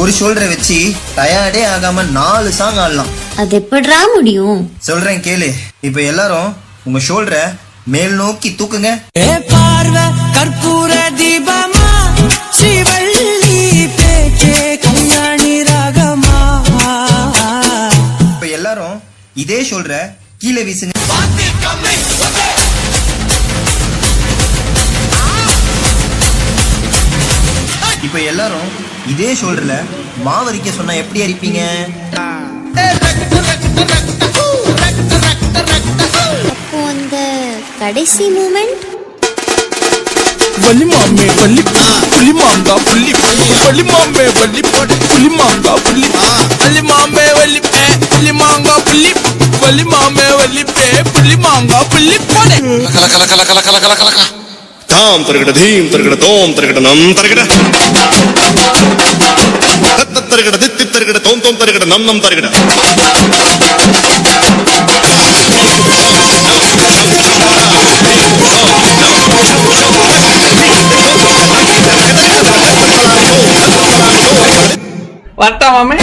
ஒரு ஷோல்டரை வச்சு டயர்டே ஆகாம 4 சாங் ஆடலாம். அது எப்படிடா முடியும்? சொல்றேன் கேளு. இப்ப எல்லாரும் உங்க ஷோல்டரை மேல் நோக்கி தூக்குங்க. கற்பூர தீபமா ஸ்ரீவள்ளி பேச்சே கல்யாணி ராகமா. இப்ப எல்லாரும் இதே ஷோல்டரை கீழே வீசுங்க. இப்ப எல்லாரும் இதே ஷோல்டர்ல மாவரிக்க சொன்னா எப்படி அரிப்பீங்க? அப்போ அந்த கடைசி மூமெண்ட் வலி மாமே வலி புலி மாங்கா புலி வலி மாமே வலி புலி மாங்கா புலி வலி மாமே வலி புலி மாங்கா புலி வலி மாமே வலி புலி மாங்கா புலி போடே கல கல கல கல கல கல கல கல தாம் தரகட தீம் தரகட தோம் தரகட நம் தரகட தத்த தரகட தித்தி தரகட தோம் தோம் தரகட நம் நம் தரகட. வரட்டா மாமே.